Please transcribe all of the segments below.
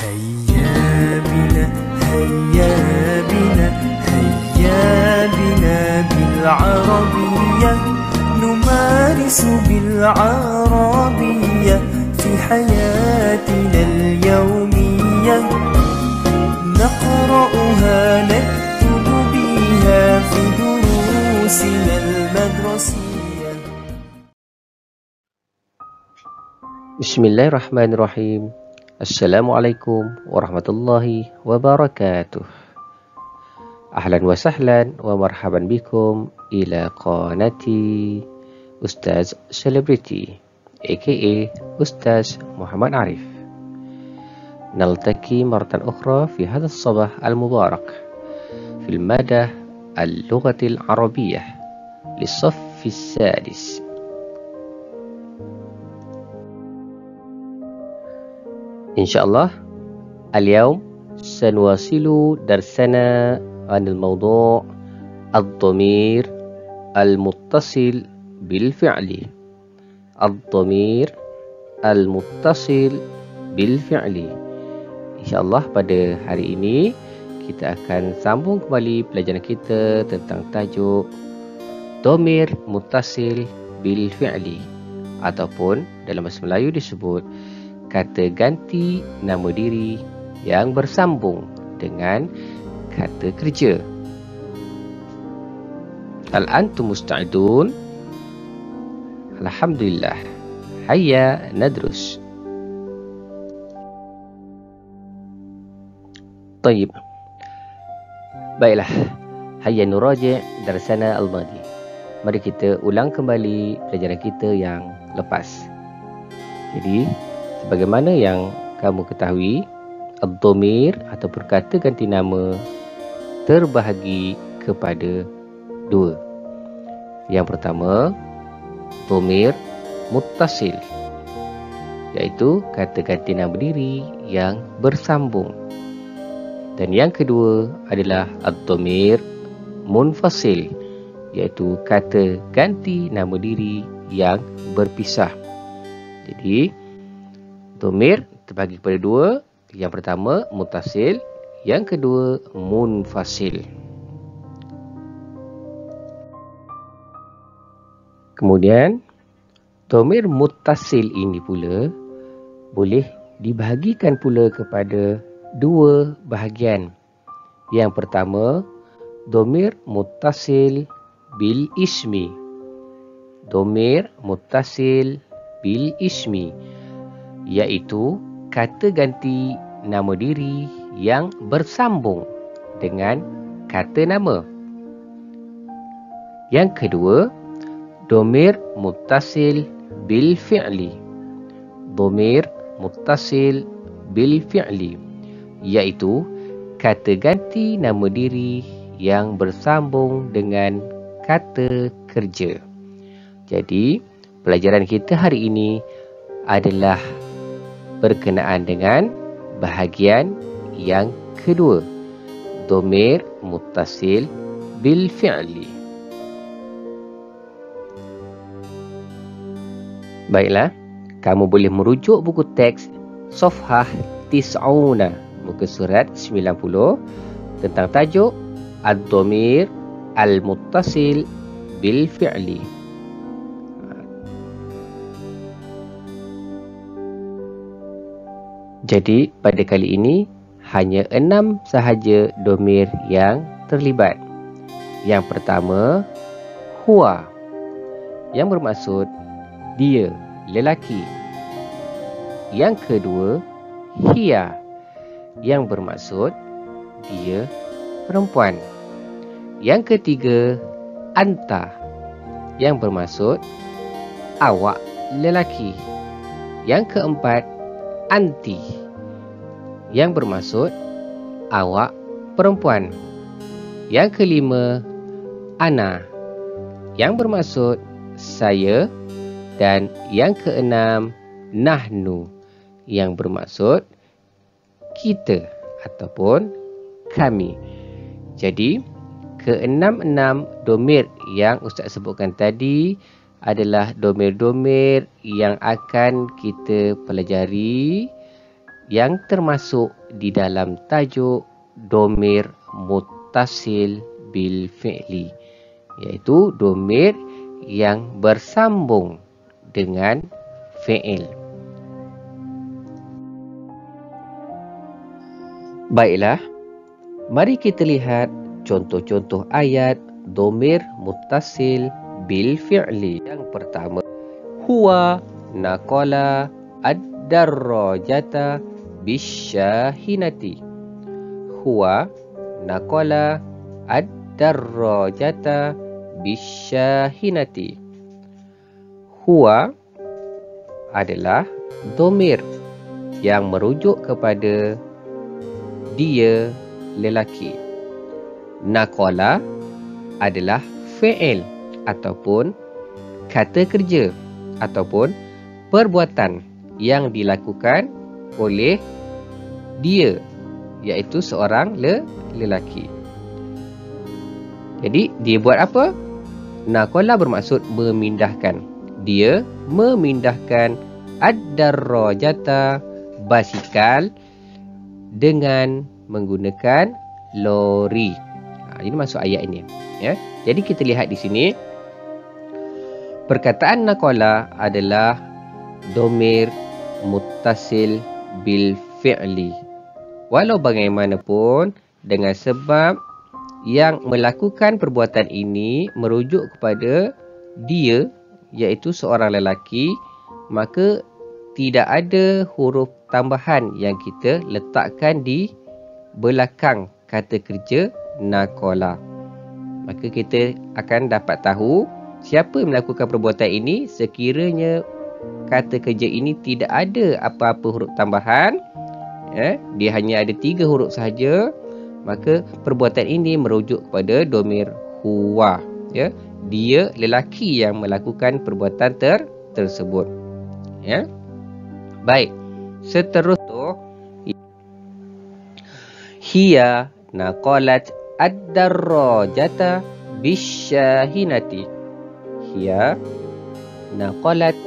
هيا بنا هيا بنا هيا بنا بالعربية نمارس بالعربية في حياتنا اليومية نقرأها نكتب بها في دروسنا المدرسية. Bismillahirrahmanirrahim. Assalamualaikum warahmatullahi wabarakatuh. Ahlan wa sahlan wa marhaban bikum ila qanati Ustaz Celebrity aka Ustaz Muhammad Arif. نلتقي مرة أخرى في هذا الصباح المبارك في المادة اللغة العربية للصف السادس. إن شاء الله اليوم سنواصل درسنا عن الموضوع الضمير المتصل بالفعل. الضمير المتصل بالفعل. InsyaAllah pada hari ini kita akan sambung kembali pelajaran kita tentang tajuk Dhamir Muttasil bil Fi'li, ataupun dalam bahasa Melayu disebut kata ganti nama diri yang bersambung dengan kata kerja. Hal antum musta'idun? Alhamdulillah. Hayya nadrus. طيب. Baiklah. Hayya nuraji' darsana al-madi. Mari kita ulang kembali pelajaran kita yang lepas. Jadi, sebagaimana yang kamu ketahui, ad-dhamir ataupun kata ganti nama terbahagi kepada dua. Yang pertama, dhamir muttasil, iaitu kata ganti nama diri yang bersambung. Dan yang kedua adalah ad-dhamir munfasil, iaitu kata ganti nama diri yang berpisah. Jadi, dhamir terbagi kepada dua. Yang pertama muttasil, yang kedua munfasil. Kemudian dhamir muttasil ini pula boleh dibahagikan pula kepada dua bahagian. Yang pertama, dhamir muttasil bil ismi. Dhamir muttasil bil ismi, iaitu kata ganti nama diri yang bersambung dengan kata nama. Yang kedua, dhamir muttasil bil fi'li. Dhamir muttasil bil fi'li, iaitu kata ganti nama diri yang bersambung dengan kata kerja. Jadi, pelajaran kita hari ini adalah berkenaan dengan bahagian yang kedua, dhamir muttasil bil fi'li. Baiklah, kamu boleh merujuk buku teks Safhah Tis'una, muka surat 90, tentang tajuk Ad-Dhamir Al-Muttasil bil Fi'li. Jadi pada kali ini hanya 6 sahaja dhamir yang terlibat. Yang pertama, huwa, yang bermaksud dia, lelaki. Yang kedua, hiya, yang bermaksud dia, perempuan. Yang ketiga, anta, yang bermaksud awak, lelaki. Yang keempat, anti, yang bermaksud awak, perempuan. Yang kelima, ana, yang bermaksud saya. Dan yang keenam, nahnu, yang bermaksud kita ataupun kami. Jadi, keenam-enam dhamir yang Ustaz sebutkan tadi adalah dhamir-dhamir yang akan kita pelajari yang termasuk di dalam tajuk domir muttasil bil fi'li, iaitu domir yang bersambung dengan fi'il. Baiklah, mari kita lihat contoh-contoh ayat domir muttasil bil fi'li. Yang pertama, huwa naqala ad-darrajata bisyahinati. Huwa naqala ad-darrajata bisyahinati. Huwa adalah domir yang merujuk kepada dia lelaki. Naqala adalah fi'il ataupun kata kerja ataupun perbuatan yang dilakukan oleh dia, iaitu seorang lelaki. Jadi dia buat apa? Naqala bermaksud memindahkan. Dia memindahkan ad-darrajata, basikal, dengan menggunakan lori. Ini masuk ayat ini. Ya. Jadi kita lihat di sini, perkataan naqala adalah domir muttasil bil fi'li. Walau bagaimanapun, dengan sebab yang melakukan perbuatan ini merujuk kepada dia, iaitu seorang lelaki, maka tidak ada huruf tambahan yang kita letakkan di belakang kata kerja naqala. Maka kita akan dapat tahu siapa yang melakukan perbuatan ini sekiranya kata kerja ini tidak ada apa-apa huruf tambahan. Dia hanya ada 3 huruf sahaja. Maka perbuatan ini merujuk kepada domir huwa. Ya, dia lelaki yang melakukan perbuatan tersebut. Ya. Baik, seterusnya, hiya naqalat ad-darrajata bisyahinati. Hiya naqalat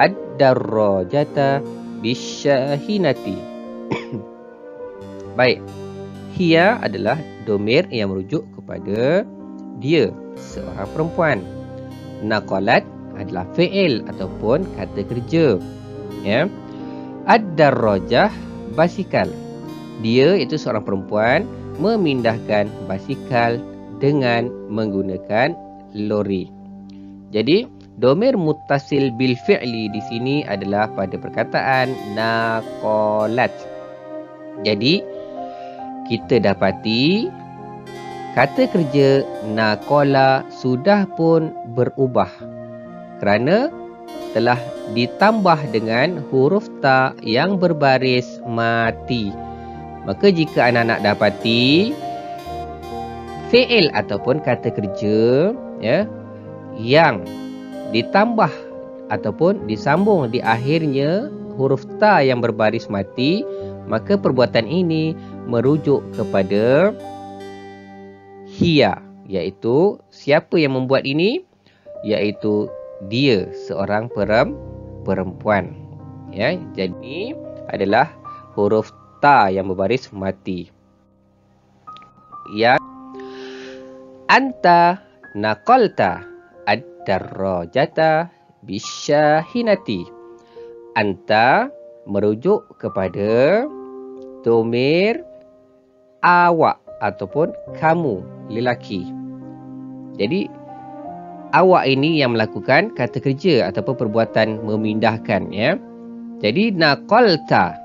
ad-darrajata bisyahinati. Baik, hiya adalah domir yang merujuk kepada dia, seorang perempuan. Naqalat adalah fi'il ataupun kata kerja. Ya. Ad-darrajah, basikal. Dia, iaitu seorang perempuan, memindahkan basikal dengan menggunakan lori. Jadi, domir muttasil bil fi'li di sini adalah pada perkataan naqalat. Jadi, kita dapati kata kerja naqala sudah pun berubah kerana telah ditambah dengan huruf ta yang berbaris mati. Maka jika anak-anak dapati fi'il ataupun kata kerja, ya, yang ditambah ataupun disambung di akhirnya huruf ta yang berbaris mati, maka perbuatan ini merujuk kepada hiya, iaitu siapa yang membuat ini? Iaitu dia, seorang perempuan. Ya, jadi adalah huruf ta yang berbaris mati. Ya, anta naqalta ad-darrajata bisyahinati. Anta merujuk kepada domir awak ataupun kamu, lelaki. Jadi awak ini yang melakukan kata kerja ataupun perbuatan memindahkan, ya. Jadi naqalta,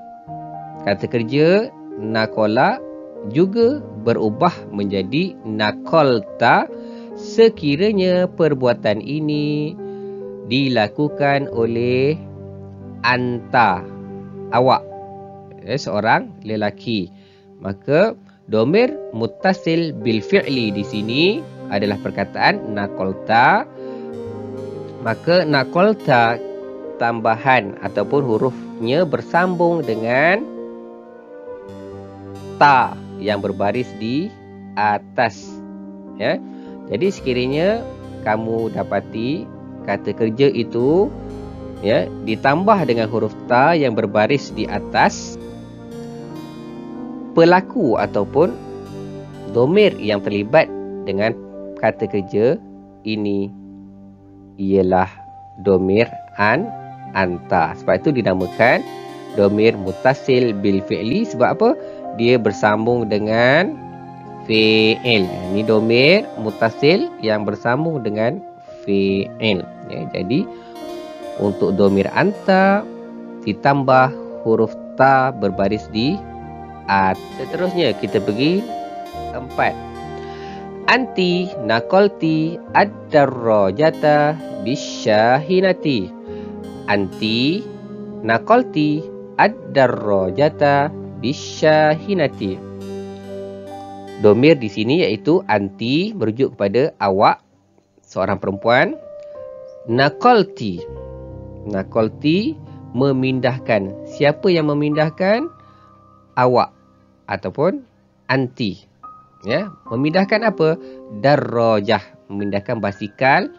kata kerja naqala juga berubah menjadi naqalta sekiranya perbuatan ini dilakukan oleh anta, awak, seorang lelaki. Maka domir muttasil bil fi'li di sini adalah perkataan naqalta. Maka naqalta tambahan ataupun hurufnya bersambung dengan ta yang berbaris di atas. Ya. Jadi sekiranya kamu dapati kata kerja itu, ya, ditambah dengan huruf ta yang berbaris di atas, pelaku ataupun domir yang terlibat dengan kata kerja ini ialah domir anta. Sebab itu dinamakan domir muttasil bil fi'li. Sebab apa? Dia bersambung dengan fi'il. Ini domir muttasil yang bersambung dengan fi'il. Ya, jadi untuk domir anta ditambah huruf ta berbaris di at. Seterusnya kita pergi 4. Anti nakolti ad-darrajata bisyahinati. Anti nakolti ad-darrajata bisyahinati. Domir di sini iaitu anti merujuk kepada awak, seorang perempuan. Nakolti. Nakolti memindahkan. Siapa yang memindahkan? Awak ataupun anti. Ya, memindahkan apa? Darrajah, memindahkan basikal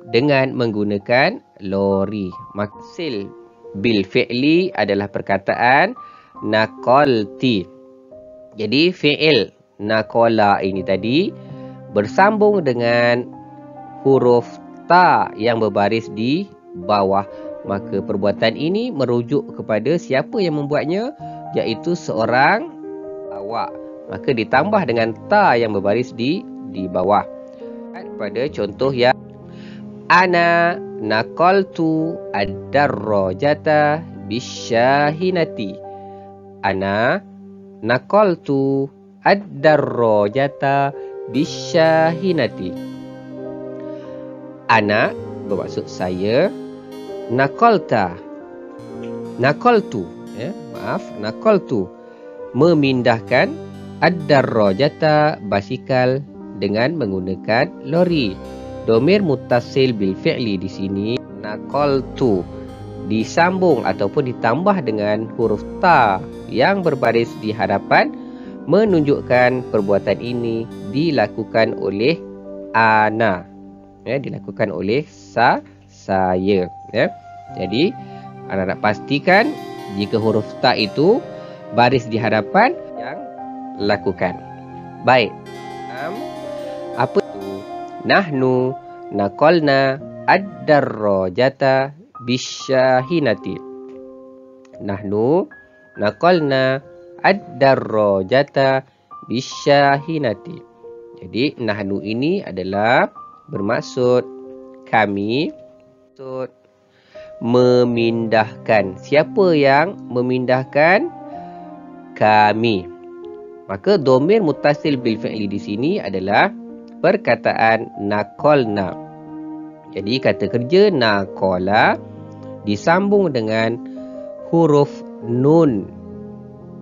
dengan menggunakan lori. Maksil bil fi'li adalah perkataan nakolti. Jadi fi'il nakola ini tadi bersambung dengan huruf ta yang berbaris di bawah. Maka perbuatan ini merujuk kepada siapa yang membuatnya, iaitu seorang awak. Maka ditambah dengan ta yang berbaris di bawah. Pada contoh yang ana nakoltu ad-darrajata bisyahinati. Ana nakoltu ad-darrajata bisyahinati. Ana bermaksud saya. Nakolta. Nakoltu. Nakoltu. Memindahkan ad-darrajata basikal dengan menggunakan lori. Domir muttasil bil fi'li di sini nakoltu disambung ataupun ditambah dengan huruf ta yang berbaris di hadapan menunjukkan perbuatan ini dilakukan oleh ana. Ya, dilakukan oleh saya. Ya. Jadi anda nak pastikan jika huruf ta itu baris di hadapan yang lakukan. Baik. Apa itu? Nahnu nakolna ad-darrajata bisyahinati. Nahnu nakolna ad-darrajata bisyahinati. Jadi nahnu ini adalah bermaksud kami, maksud memindahkan. Siapa yang memindahkan? Kami. Maka domir muttasil bil fi'li di sini adalah perkataan nakolna. Jadi kata kerja nakola disambung dengan huruf nun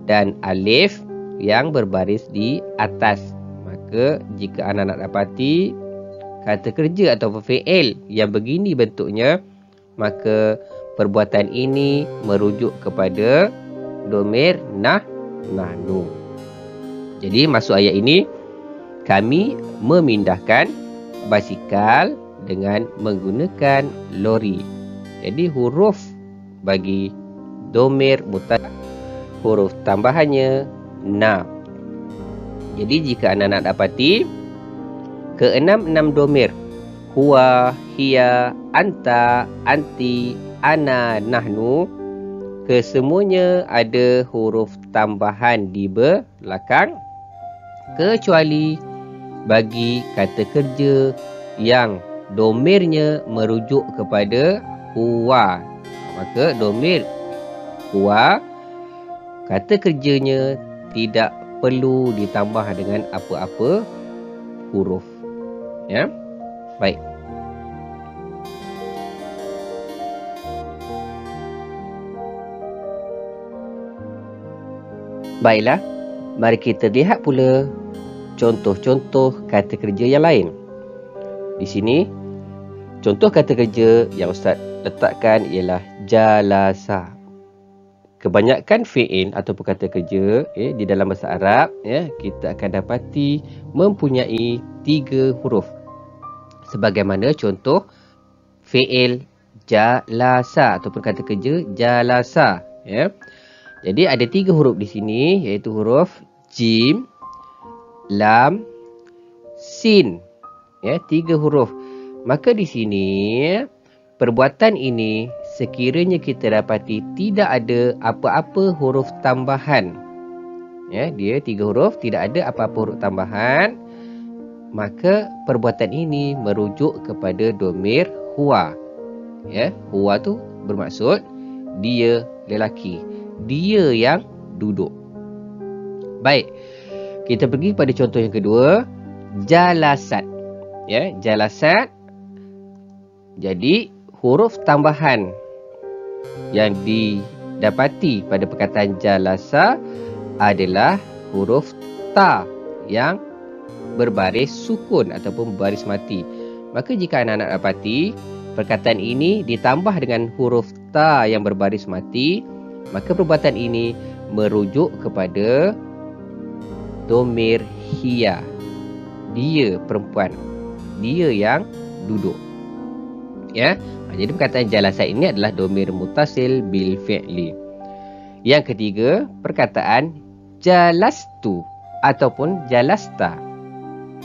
dan alif yang berbaris di atas. Maka jika anda nak dapati kata kerja atau fi'il yang begini bentuknya, maka perbuatan ini merujuk kepada domir nahnu. Jadi masuk ayat ini, kami memindahkan basikal dengan menggunakan lori. Jadi huruf bagi domir muttasil, huruf tambahannya na. Jadi jika anda nak dapati keenam domir, huwa, hiya, anta, anti, ana, nahnu, kesemuanya ada huruf tambahan di belakang kecuali bagi kata kerja yang domirnya merujuk kepada huwa. Maka domir huwa kata kerjanya tidak perlu ditambah dengan apa-apa huruf. Ya. Baik. Baiklah, mari kita lihat pula contoh-contoh kata kerja yang lain. Di sini, contoh kata kerja yang Ustaz letakkan ialah jalasa. Kebanyakan fi'il ataupun kata kerja di dalam bahasa Arab, kita akan dapati mempunyai 3 huruf. Sebagaimana contoh fi'il jalasa ataupun kata kerja jalasa. Jadi ada 3 huruf di sini, iaitu huruf jim, lam, sin. Ya, 3 huruf. Maka di sini perbuatan ini sekiranya kita dapati tidak ada apa-apa huruf tambahan. Ya, dia 3 huruf, tidak ada apa-apa huruf tambahan. Maka perbuatan ini merujuk kepada domir huwa. Ya, huwa tu bermaksud dia lelaki. Dia yang duduk. Baik. Kita pergi pada contoh yang kedua, jalasat. Ya, jalasat. Jadi huruf tambahan yang didapati pada perkataan jalasa adalah huruf ta yang berbaris sukun ataupun berbaris mati. Maka jika anak-anak dapati perkataan ini ditambah dengan huruf ta yang berbaris mati, maka perbuatan ini merujuk kepada domir hiya. Dia perempuan. Dia yang duduk. Ya. Jadi perkataan jalasat ini adalah domir mutasil bil fi'li. Yang ketiga, perkataan jalastu ataupun jalasta.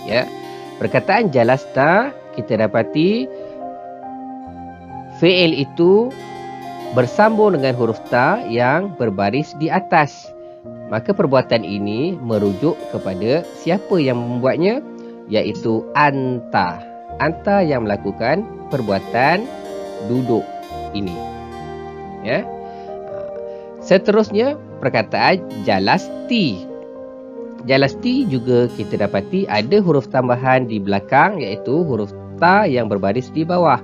Ya. Perkataan jalasta kita dapati fi'il itu bersambung dengan huruf ta yang berbaris di atas. Maka perbuatan ini merujuk kepada siapa yang membuatnya, iaitu anta. Anta yang melakukan perbuatan duduk ini. Ya. Seterusnya perkataan jalasti. Jalasti juga kita dapati ada huruf tambahan di belakang, iaitu huruf ta yang berbaris di bawah.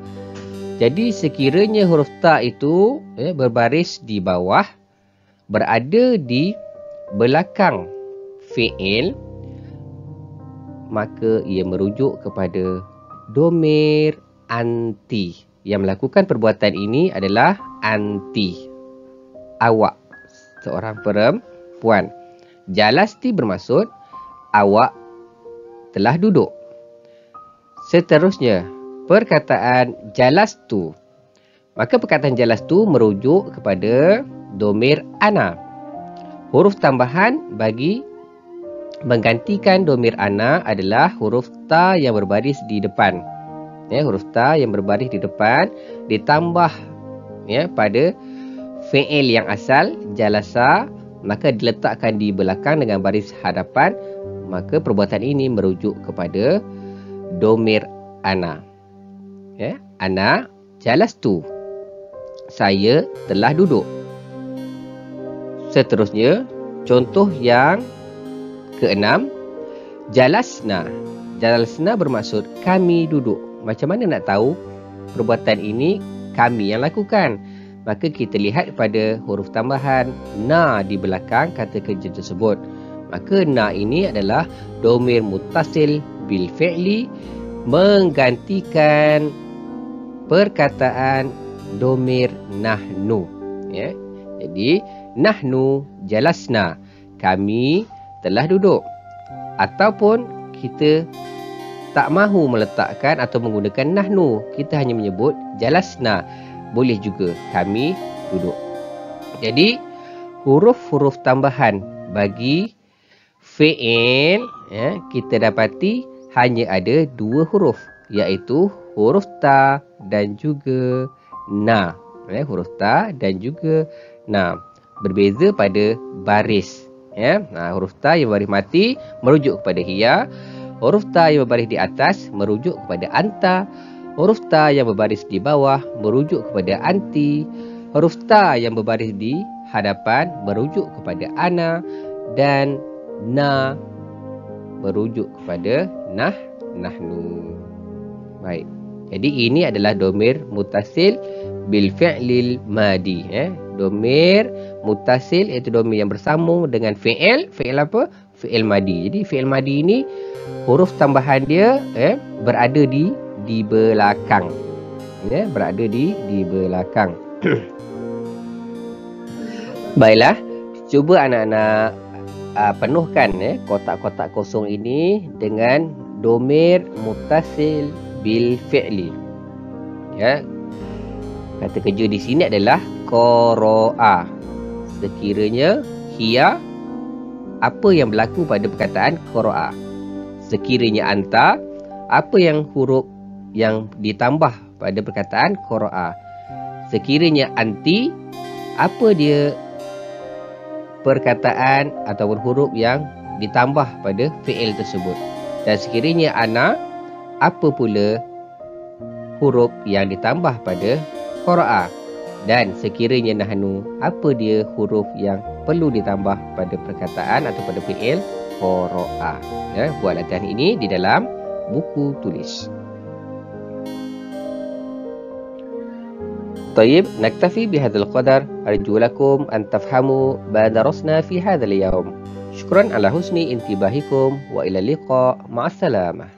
Jadi sekiranya huruf ta itu berbaris di bawah, berada di belakang fi'il, maka ia merujuk kepada domir anti. Yang melakukan perbuatan ini adalah anti. Awak, seorang perempuan. Jalasti bermaksud awak telah duduk. Seterusnya, perkataan jalastu. Maka perkataan jalastu merujuk kepada domir ana. Huruf tambahan bagi menggantikan domir ana adalah huruf ta yang berbaris di depan. Ya, huruf ta yang berbaris di depan ditambah pada fi'il yang asal jalasa, maka diletakkan di belakang dengan baris hadapan, maka perbuatan ini merujuk kepada domir ana. Ya, ana jalastu. Saya telah duduk. Seterusnya, contoh yang keenam, jalasna. Jalasna bermaksud kami duduk. Macam mana nak tahu perbuatan ini kami yang lakukan? Maka kita lihat pada huruf tambahan na di belakang kata kerja tersebut. Maka na ini adalah domir mutasil bil fi'li menggantikan perkataan domir nahnu. Ya. Jadi nahnu jalasna, kami telah duduk. Ataupun kita tak mahu meletakkan atau menggunakan nahnu, kita hanya menyebut jalasna, boleh juga, kami duduk. Jadi huruf-huruf tambahan bagi fi'il kita dapati hanya ada 2 huruf, iaitu huruf ta dan juga na. Huruf ta dan juga na. Berbeza pada baris. Huruf ta yang berbaris mati merujuk kepada hiya. Huruf ta yang berbaris di atas merujuk kepada anta. Huruf ta yang berbaris di bawah merujuk kepada anti. Huruf ta yang berbaris di hadapan merujuk kepada ana. Dan na merujuk kepada nahnu. Baik. Jadi ini adalah domir mutasil bil fi'lil madi. Domir mutasil iaitu domir yang bersambung dengan fi'il. Fi'il apa? Fi'il madi. Jadi fi'il madi ini huruf tambahan dia berada di belakang. Berada di belakang. Baiklah, cuba anak-anak penuhkan kotak-kotak kosong ini dengan domir mutasil bil fi'li. Kata kerja di sini adalah qara'a. Sekiranya hiya apa yang berlaku pada perkataan qara'a. Sekiranya anta, apa yang huruf yang ditambah pada perkataan qara'a. Sekiranya anti, apa dia perkataan ataupun huruf yang ditambah pada fi'il tersebut. Dan sekiranya ana, apa pula huruf yang ditambah pada qara'a. Dan sekiranya nahnu, apa dia huruf yang perlu ditambah pada perkataan atau pada fi'il qara'a. Ya, buat latihan ini di dalam buku tulis. طيب نكتفي بهذا القدر. أرجو لكم أن تفهموا ما درسنا في هذا اليوم. شكرا على حسن انتباهكم وإلى اللقاء. مع السلامة.